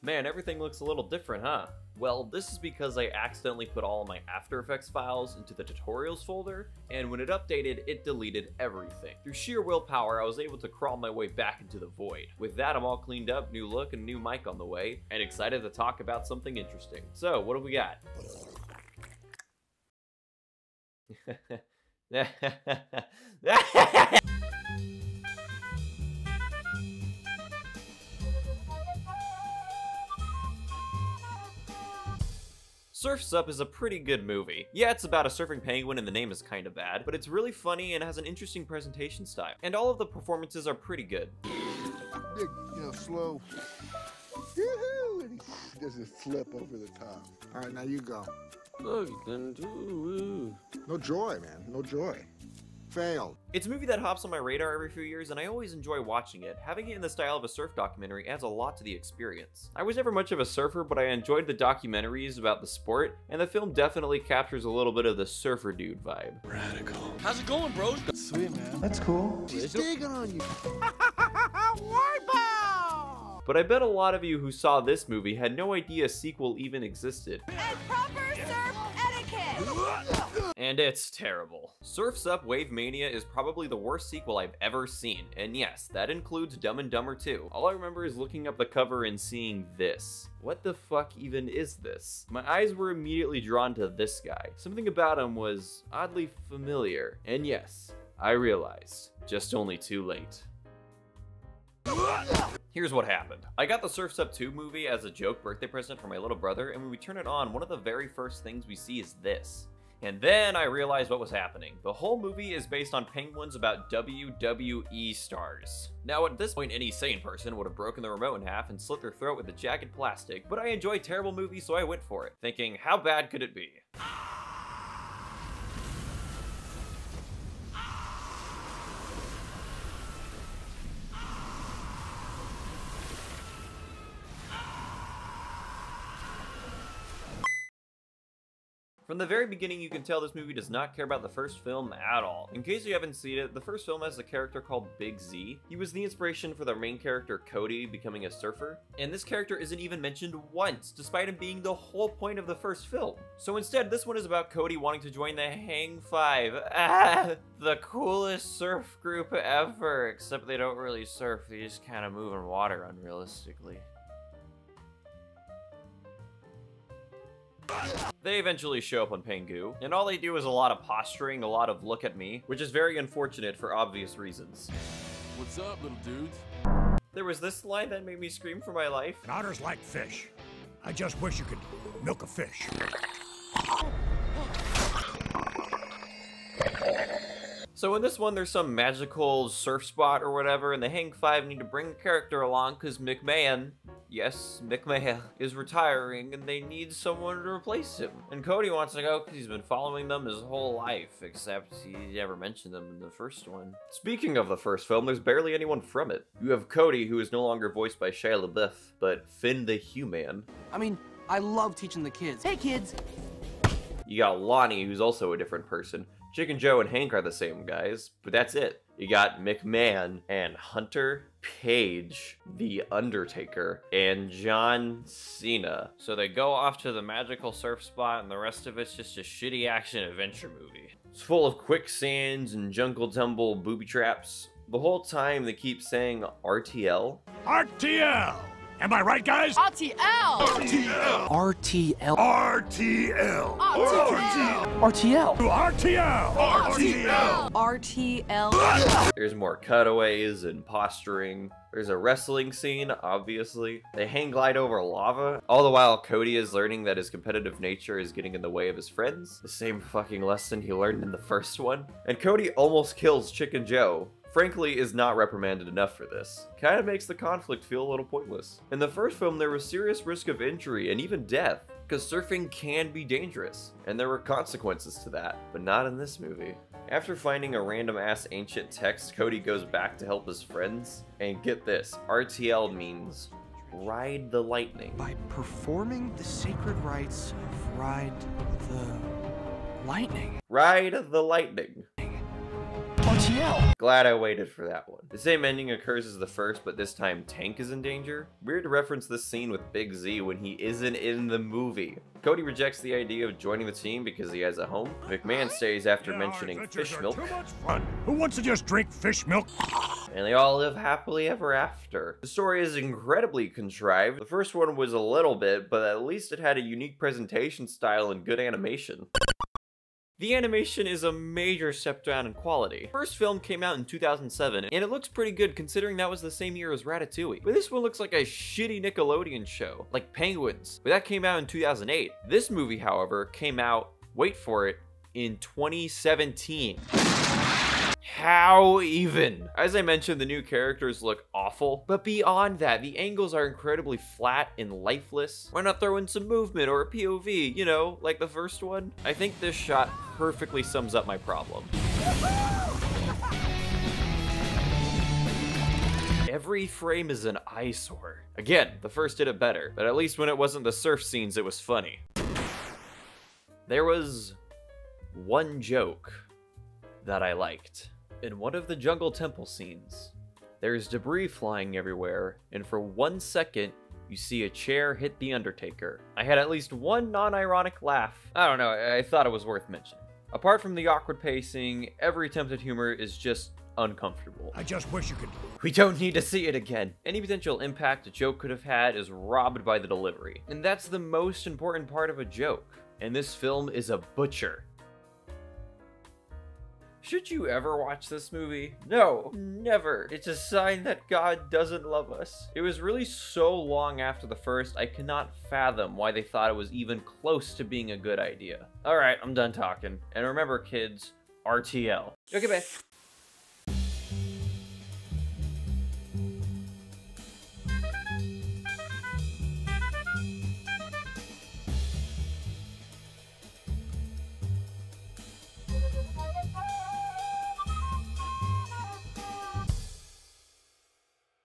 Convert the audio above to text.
Man, everything looks a little different, huh? Well, this is because I accidentally put all of my After Effects files into the tutorials folder, and when it updated, it deleted everything. Through sheer willpower, I was able to crawl my way back into the void. With that, I'm all cleaned up, new look, and new mic on the way, and excited to talk about something interesting. So, what do we got? Surf's Up is a pretty good movie. Yeah, it's about a surfing penguin and the name is kinda bad, but it's really funny and has an interesting presentation style. And all of the performances are pretty good. Big, slow. Yoo-hoo! And he does a flip over the top. All right, now you go. Look, you can do. No joy, man. No joy. Failed. It's a movie that hops on my radar every few years, and I always enjoy watching it. Having it in the style of a surf documentary adds a lot to the experience. I was never much of a surfer, but I enjoyed the documentaries about the sport, and the film definitely captures a little bit of the surfer dude vibe. Radical. How's it going, bros? Sweet, man. That's cool. She's digging on you. But I bet a lot of you who saw this movie had no idea a sequel even existed. And proper surf etiquette! And it's terrible. Surf's Up Wave Mania is probably the worst sequel I've ever seen, and yes, that includes Dumb and Dumber 2. All I remember is looking up the cover and seeing this. What the fuck even is this? My eyes were immediately drawn to this guy. Something about him was oddly familiar. And yes, I realized, just only too late. Here's what happened. I got the Surf's Up 2 movie as a joke birthday present for my little brother, and when we turn it on, one of the very first things we see is this. And then I realized what was happening. The whole movie is based on penguins about WWE stars. Now at this point, any sane person would have broken the remote in half and slit their throat with a jagged plastic, but I enjoy terrible movies, so I went for it, thinking, how bad could it be? From the very beginning, you can tell this movie does not care about the first film at all. In case you haven't seen it, the first film has a character called Big Z. He was the inspiration for the main character Cody becoming a surfer, and this character isn't even mentioned once, despite him being the whole point of the first film. So instead, this one is about Cody wanting to join the Hang Five. The coolest surf group ever, except they don't really surf, they just kind of move in water unrealistically. They eventually show up on Pengu, and all they do is a lot of posturing, a lot of look at me, which is very unfortunate for obvious reasons. What's up, little dudes? There was this line that made me scream for my life. Otters like fish. I just wish you could milk a fish. So in this one, there's some magical surf spot or whatever, and the Hang Five need to bring a character along because McMahon, yes, McMahon, is retiring and they need someone to replace him. And Cody wants to go because he's been following them his whole life, except he never mentioned them in the first one. Speaking of the first film, there's barely anyone from it. You have Cody, who is no longer voiced by Shia LaBeouf, but Finn the Human. I mean, I love teaching the kids. Hey, kids! You got Lonnie, who's also a different person. Chicken Joe and Hank are the same guys, but that's it. You got McMahon and Hunter Page, The Undertaker, and John Cena. So they go off to the magical surf spot and the rest of it's just a shitty action adventure movie. It's full of quicksands and jungle tumble booby traps. The whole time they keep saying RTL. RTL! Am I right, guys? RTL! RTL! RTL. RTL! RTL! RTL! RTL! RTL! There's more cutaways and posturing. There's a wrestling scene, obviously. They hang glide over lava. All the while, Cody is learning that his competitive nature is getting in the way of his friends. The same fucking lesson he learned in the first one. And Cody almost kills Chicken Joe. Frankly, is not reprimanded enough for this. Kinda makes the conflict feel a little pointless. In the first film, there was serious risk of injury and even death, because surfing can be dangerous, and there were consequences to that, but not in this movie. After finding a random ass ancient text, Cody goes back to help his friends, and get this, RTL means Ride the Lightning. By performing the sacred rites of Ride the Lightning. Ride the Lightning. RTL. Glad I waited for that one. The same ending occurs as the first, but this time Tank is in danger. Weird to reference this scene with Big Z when he isn't in the movie. Cody rejects the idea of joining the team because he has a home. McMahon stays after mentioning fish milk. Too much fun. Who wants to just drink fish milk? And they all live happily ever after. The story is incredibly contrived. The first one was a little bit, but at least it had a unique presentation style and good animation. The animation is a major step down in quality. First film came out in 2007, and it looks pretty good considering that was the same year as Ratatouille. But this one looks like a shitty Nickelodeon show, like Penguins. But that came out in 2008. This movie, however, came out, wait for it, in 2017. How even? As I mentioned, the new characters look awful, but beyond that, the angles are incredibly flat and lifeless. Why not throw in some movement or a POV, you know, like the first one? I think this shot perfectly sums up my problem. Every frame is an eyesore. Again, the first did it better, but at least when it wasn't the surf scenes, it was funny. There was one joke that I liked. In one of the jungle temple scenes, there's debris flying everywhere, and for 1 second, you see a chair hit the Undertaker. I had at least one non-ironic laugh. I don't know, I thought it was worth mentioning. Apart from the awkward pacing, every attempt at humor is just uncomfortable. I just wish you could. We don't need to see it again. Any potential impact a joke could have had is robbed by the delivery. And that's the most important part of a joke. And this film is a butcher. Should you ever watch this movie? No, never. It's a sign that God doesn't love us. It was really so long after the first, I cannot fathom why they thought it was even close to being a good idea. All right, I'm done talking. And remember, kids, RTL. Okay, bye.